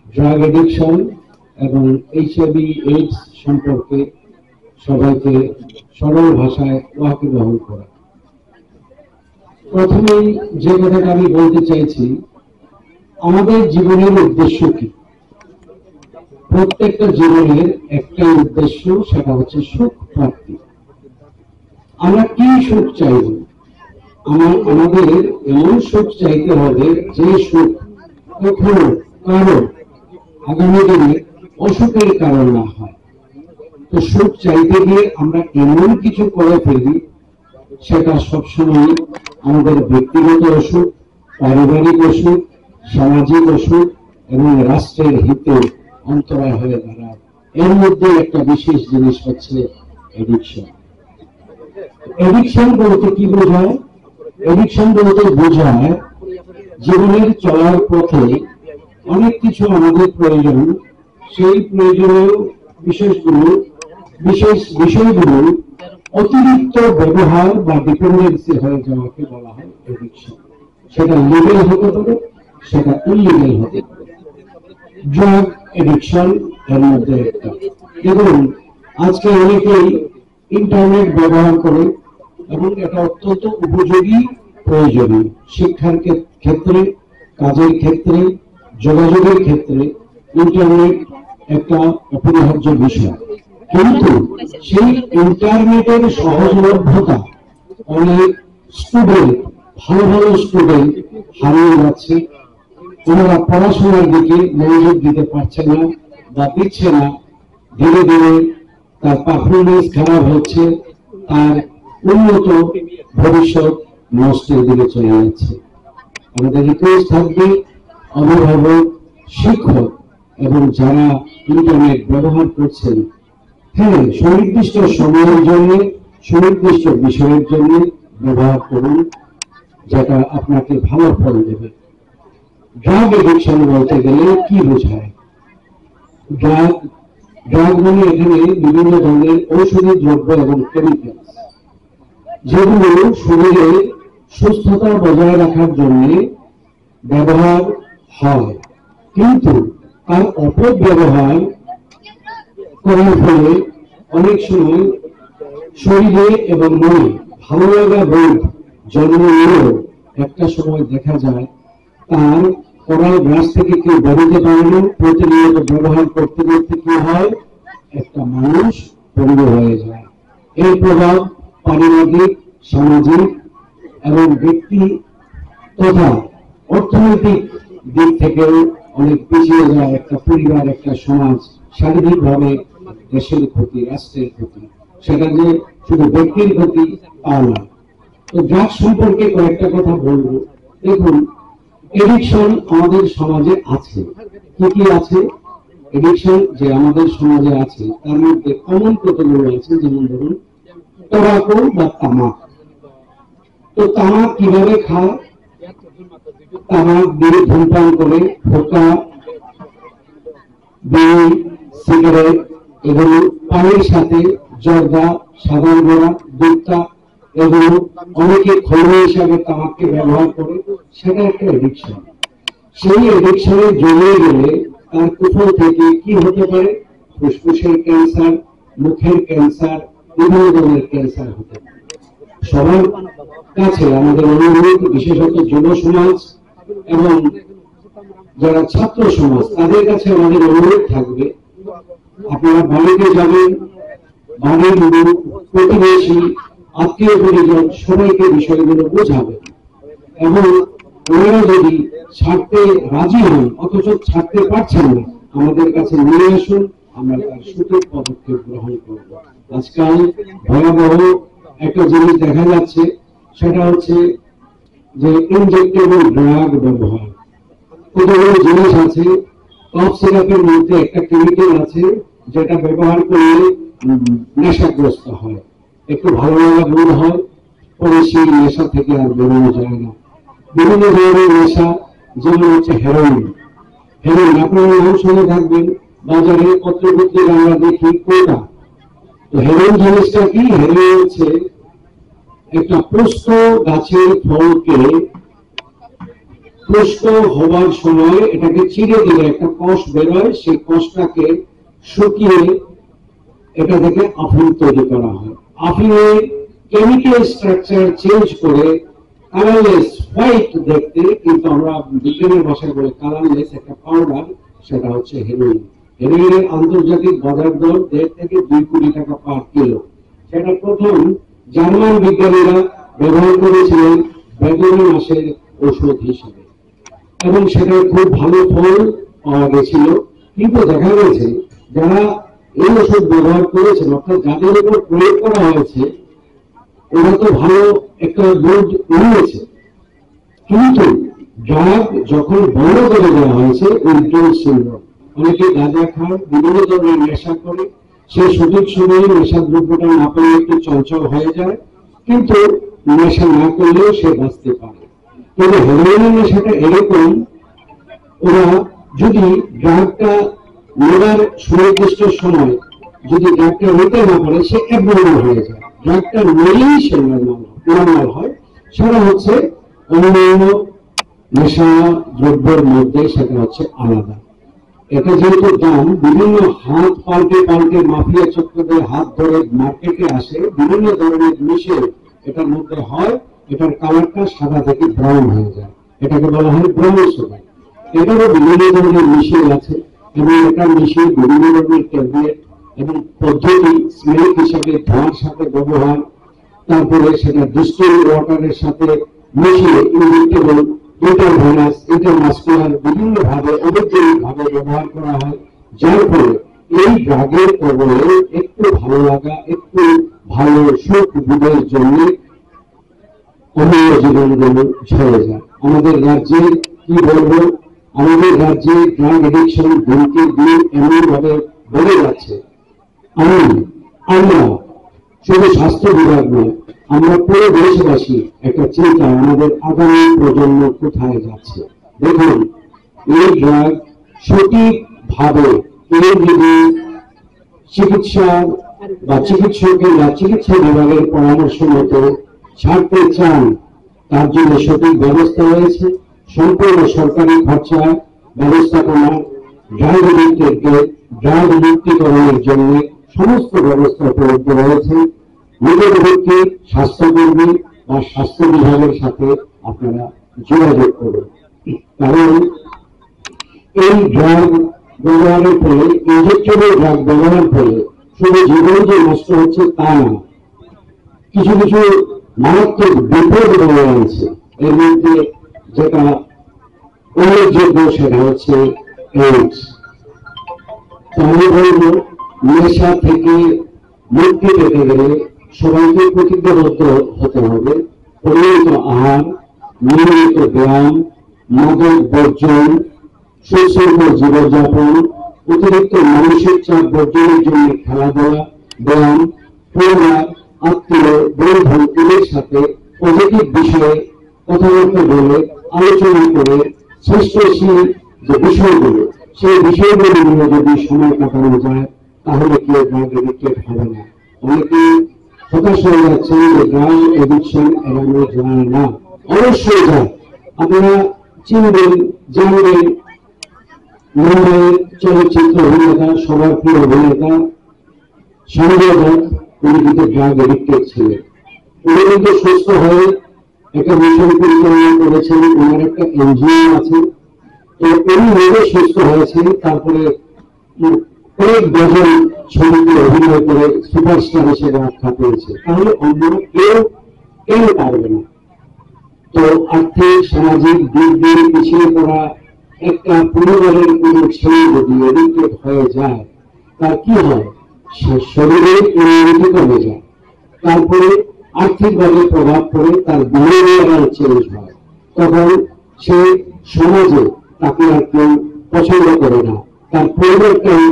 Drug addiction এবং HIV AIDS সম্পর্কে সবাইকে সরল ভাষায় ওয়াকিবহাল করা। প্রথমেই যে কথাটা আমি বলতে চাইছি, আমাদের জীবনের উদ্দেশ্য কি? প্রত্যেকটা জীবনের একটাই উদ্দেশ্য, সেটা হচ্ছে সুখ প্রাপ্তি। আমরা কি সুখ চাইব? আমাদের এমন সুখ চাইতে হবে যে সুখ কখনো কারো আগামী দিনে অসুখের কারণ না হয়। তো সুখ চাইতে গিয়ে আমরা এমন কিছু করে ফেলি, সেটা সবসময় আমাদের ব্যক্তিগত অসুখ, পারিবারিক অসুখ, সামাজিক অসুখ এবং রাষ্ট্রের হিতে অন্তরায় হয়ে দাঁড়ায়। এর মধ্যে একটা বিশেষ জিনিস হচ্ছে এডিকশন। এডিকশন বলতে কি বোঝায়? এডিকশন বলতে বোঝায় জীবনের চলার পথে অনেক কিছু আমাদের প্রয়োজন, সেই প্রয়োজনীয় বিশেষ বিষয়গুলো অতিরিক্ত ব্যবহার বা ডিপেন্ডেন্সি হয়ে যাওয়াকে বলা হয় এডিকশন। সেটা লিগ্যাল হতে পারে, সেটা ইনলিগ্যাল হতে পারে। ড্রাগ এডিকশন এর মধ্যে একটা। দেখুন, আজকে অনেকেই ইন্টারনেট ব্যবহার করে এবং এটা অত্যন্ত উপযোগী, প্রয়োজনীয়। শিক্ষার ক্ষেত্রে, কাজের ক্ষেত্রে, যোগাযোগের ক্ষেত্রে ইন্টারনেট একটা অপরিহার্য বিষয়। কিন্তু সেই ইন্টারনেটের সহজলভ্যতা অনেক স্টুডেন্ট, ভালো ভালো স্টুডেন্ট হারিয়ে যাচ্ছে। ওনারা পড়াশোনার দিকে মনোযোগ দিতে পারছে না বা দিচ্ছে না। ধীরে ধীরে তার পারফরমেন্স খারাপ হচ্ছে, তার উন্নত ভবিষ্যৎ নষ্টের দিকে চলে যাচ্ছে। আমাদের রিকোয়েস্ট থাকবে, অভিভাবক, শিক্ষক এবং যারা ইন্টারনেট ব্যবহার করছেন, হ্যাঁ, সুনির্দিষ্ট সময়ের জন্য, সুনির্দিষ্ট বিষয়ের জন্য ব্যবহার করুন, যেটা আপনাকে ভালো ফল দেবে। ড্রাগ এডিকশন বলতে গেলে কি বোঝায়? ড্রাগ মানে এখানে বিভিন্ন ধরনের ঔষধি দ্রব্য এবং কেমিক্যাল, যেগুলো শরীরে সুস্থতা বজায় রাখার জন্য ব্যবহার হয়, কিন্তু তার অপব্যবহার করার ফলে অনেক সময় শরীরে এবং মনে ভালো লাগা বোধ জন্ম নিলেও একটা সময় দেখা যায় তার করার গ্রাস থেকে কেউ বেরোতে পারে না। প্রতিনিয়ত ব্যবহার করতে করতে কি হয়, একটা মানুষ পঙ্গু হয়ে যায়। এর প্রভাব পারিবারিক, সামাজিক এবং ব্যক্তি তথা অর্থনৈতিক দিক থেকেও অনেক পিছিয়ে যায় একটা পরিবার, একটা সমাজ। শারীরিকভাবে দেশের ক্ষতি, রাষ্ট্রের ক্ষতি, সেটা যে শুধু ব্যক্তির ক্ষতি তা না। তো ড্রাগ সম্পর্কে কয়েকটা কথা বলবো। দেখুন, এডিকশন আমাদের সমাজে আছে। কি কি আছে? এডিকশন যে আমাদের সমাজে আছে তার মধ্যে কমন কতগুলো আছে, যেমন ধরুন টোবাকো বা তামাক। তো তামাক কিভাবে খায়? তামাক দিয়ে ধূমপান করে, হোকা, বিড়ি, সিগারেট, এগুলো পানির সাথে জর্দা, সাধারণ গোড়া, দুধটা, এগুলো অনেকে খৈনি হিসাবে তামাককে ব্যবহার করে। সেটা একটা এডিকশন। সেই এডিকশনে জড়িয়ে গেলে তার কুফল থেকে কি হতে পারে? ফুসফুসের ক্যান্সার, মুখের ক্যান্সার, বিভিন্ন ধরনের ক্যান্সার হতে পারে। সবার কাছে আমাদের অনুরোধ, বিশেষত যুব সমাজ এবং যারা ছাত্র সমাজ, তাদের কাছে আমাদের অনুরোধ থাকবে, আপনারা বাড়িতে যাবেন, বাড়ির লোক, প্রতিবেশী, আত্মীয় পরিজন সবাইকে বিষয়গুলো বোঝাবেন এবং ওনারা যদি ছাড়তে রাজি হন অথচ ছাড়তে পারছেন না, আমাদের কাছে নিয়ে আসুন, আমরা তার সঠিক পদক্ষেপ গ্রহণ করব। আজকাল ভয়াবহ একটা জিনিস দেখা যাচ্ছে, সেটা হচ্ছে যে ইনজেক্টেবল ড্রাগ ব্যবহার। কতগুলো জিনিস আছে, কফ সিরাপের মধ্যে একটা কেমিক্যাল আছে যেটা ব্যবহার করলে নেশাগ্রস্ত হয়, একটু ভালো লাগা বোধ হয়, পরে সেই নেশা থেকে আর বেরোনো যায় না। বিভিন্ন ধরনের নেশা, যেমন হচ্ছে হেরোইন। হেরোইন আপনারা নাম শুনে থাকবেন, বাজারে পত্রপত্রিকা আমরা দেখি কোটা। তো হেরোইন জিনিসটা কি? হেরোইন হচ্ছে একটা পুষ্ট গাছের ফলকে পুষ্ট হবার সময় এটাকে চিড়ে দিলে একটা কষ বেরোয়, সেই কষটাকে শুকিয়ে এটা থেকে আফিম তৈরি করা হয়। আফিমের কেমিক্যাল স্ট্রাকচার চেঞ্জ করে কালারলেস হোয়াইট দেখতে, কিন্তু আমরা বিজ্ঞানের ভাষায় বলে কালারলেস একটা পাউডার, সেটা হচ্ছে হেরোইন। হেরোইনের আন্তর্জাতিক বাজার দর 1.5 থেকে 2 কোটি টাকা পার কিলো। সেটা প্রথম জার্মান বিজ্ঞানীরা ব্যবহার করেছিলেন বেগুনি মাসের ঔষধ হিসেবে, এবং সেটা খুব ভালো ফল পাওয়া গেছিল। কিন্তু দেখা গেছে যারা এই ওষুধ ব্যবহার করেছেন, অর্থাৎ যাদের উপর প্রয়োগ করা হয়েছে, ওরা তো ভালো একটা বোধ নিয়েছে, কিন্তু ড্রাগ যখন বন্ধ করে দেওয়া হয়েছে, উইথড্রল সিনড্রোম, অনেকে গাঁজা খায়, বিভিন্ন ধরনের নেশা করে, সে সঠিক সময়ে নেশা দ্রব্যটা না পেলে একটু চঞ্চল হয়ে যায়, কিন্তু নেশা না করলেও সে বাঁচতে পারে। কিন্তু হেরোইনের নেশাটা এরকম, ওরা যদি ড্রাগটা নেওয়ার সুনির্দিষ্ট সময় যদি ড্রাগটা নিতে না পারে, সে অ্যাবনর্মাল হয়ে যায়। ড্রাগটা নিলেই সে নর্মাল হয়। সেটা হচ্ছে অন্যান্য নেশা দ্রব্যের মধ্যে সেটা হচ্ছে আলাদা। এটা যেহেতু দাম, বিভিন্ন হাত পাল্টে পাল্টে মাফিয়া চক্রদের হাত ধরে মার্কেটে আসে, বিভিন্ন ধরনের মিশেল এটার মধ্যে হয়, এটার কালারটা সাদা থেকে ব্রাউন হয়ে যায়, এটাকে বলা হয় ব্রাউন সোডা। এটারও বিভিন্ন ধরনের মিশেল আছে, এবং এটা মিশিয়ে বিভিন্ন ধরনের ট্যাবলেট এবং পদ্ধতি, স্মেক হিসাবে ধোঁয়ার সাথে ব্যবহার, তারপরে সেটা ডিস্টিল ওয়াটারের সাথে মিশিয়ে ইনজেক্টেবল, ইন্টারভেনাস, ইন্টারমাস্কুলার বিভিন্ন ভাবে অবৈজ্ঞানিক ভাবে ব্যবহার করা হয়, যার ফলে এই ড্রাগের কবলে একটু ভালো লাগা, একটু ভালো সুখ বোধের জন্য অন্য জীবনগুলো ঝরে যায়। আমাদের রাজ্যে কি বলবো, আমাদের রাজ্যে ড্রাগ এডিকশন দিনকে দিন এমন ভাবে বেড়ে যাচ্ছে। আমরা শুধু স্বাস্থ্য বিভাগ নয়, আমরা পুরো দেশবাসী একটা চিন্তা, আমাদের আগামী প্রজন্ম কোথায় যাচ্ছে। দেখুন, এই ড্রাগ সঠিকভাবে কেউ যদি চিকিৎসা বা চিকিৎসকের বা চিকিৎসা বিভাগের পরামর্শ মতো ছাড়তে চান, তার জন্য সঠিক ব্যবস্থা রয়েছে। সম্পূর্ণ সরকারি খরচায় ব্যবস্থাপনা, ড্রাগ এডিক্টেডকে ড্রাগ মুক্তিকরণের জন্য সমস্ত ব্যবস্থা উপলব্ধ রয়েছে। নিকটবর্তী স্বাস্থ্যকর্মী বা স্বাস্থ্য বিভাগের সাথে আপনারা যোগাযোগ করুন, কারণ এই ড্রাগ ব্যবহারের ফলে, ইনজেক্টেবল ড্রাগ ব্যবহার ফলে শুধু জীবন যে নষ্ট হচ্ছে তা না, কিছু কিছু মারাত্মক বিপদ বয়ে আনছে। এর মধ্যে যেটা উল্লেখযোগ্য সেটা হচ্ছে এইডস। আমি বলবো, নেশা থেকে মুক্তি পেতে গেলে সবাইকে প্রতিজ্ঞাবদ্ধ হতে হবে। পরিমিত আহার, নিয়মিত ব্যায়াম, মাদক বর্জন, সুশৃঙ্খল জীবনযাপন, অতিরিক্ত মানসিক চাপ বর্জনের জন্য খেলাধুলা, ব্যায়াম, পরিবার, আত্মীয়, বন্ধু এদের সাথে পজিটিভ বিষয়ে কথাবার্তা বলে, আলোচনা করে সৃষ্টিশীল যে বিষয়গুলো, সেই বিষয়গুলো নিয়ে যদি সময় কাটানো যায়, তাহলে কেউ ড্রাগ এডিক্টেড হবে না। অনেকে হতাশ হয়ে যাচ্ছেন যে ড্রাগ এডিকশন এড়ানো যায় না, অবশ্যই যায়। আপনারা চিনবেন, জানবেন, মুম্বাইয়ের চলচ্চিত্র অভিনেতা, সবার প্রিয় অভিনেতা সঞ্জয় দত্ত, উনি কিন্তু ড্রাগ এডিক্টেড ছিলেন। উনি কিন্তু সুস্থ হয়ে একটা মিশন পরিচালনা করেছেন, ওনার একটা এনজিও আছে। তো উনি নিজে সুস্থ হয়েছেন, তারপরে কয়েক ডজন ছবিতে অভিনয় করে সুপারস্টার হিসেবে আখ্যা পেয়েছে। তাহলে অন্যরা কেউ পারবে না। তো আর্থিক সামাজিক দিক দিয়ে পিছিয়ে পড়া একটা পরিবারের কোন ছেলে যদি এডিক্টেড হয়ে যায়, তার কি হয়, সে শরীরের ইমিউনিটি কমে যায়, তারপরে আর্থিকভাবে প্রভাব পড়ে, তার বিহেভিয়ারাল চেঞ্জ হয়, তখন সে সমাজে তাকে আর কেউ পছন্দ করে না, তার পরিবারটাও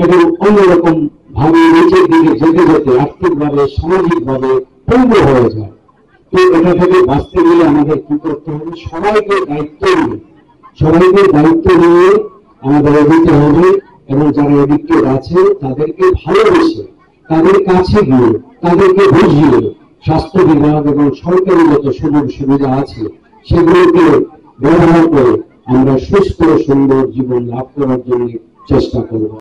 এবং অন্যরকম ভাবে নিচের দিকে যেতে যেতে আর্থিকভাবে সামাজিকভাবে পঙ্গু হয়ে যায়। তো এটা থেকে বাঁচতে গেলে আমাদের কি করতে হবে, সবাইকে দায়িত্ব নিয়ে আমাদের এগোতে হবে, এবং যারা এডিক্টেড আছে তাদেরকে ভালোবেসে, তাদের কাছে গিয়ে, তাদেরকে বুঝিয়ে স্বাস্থ্য বিভাগ এবং সরকারি যত সুযোগ সুবিধা আছে সেগুলোকে ব্যবহার করে আমরা সুস্থ সুন্দর জীবন লাভ করার জন্য চেষ্টা করব।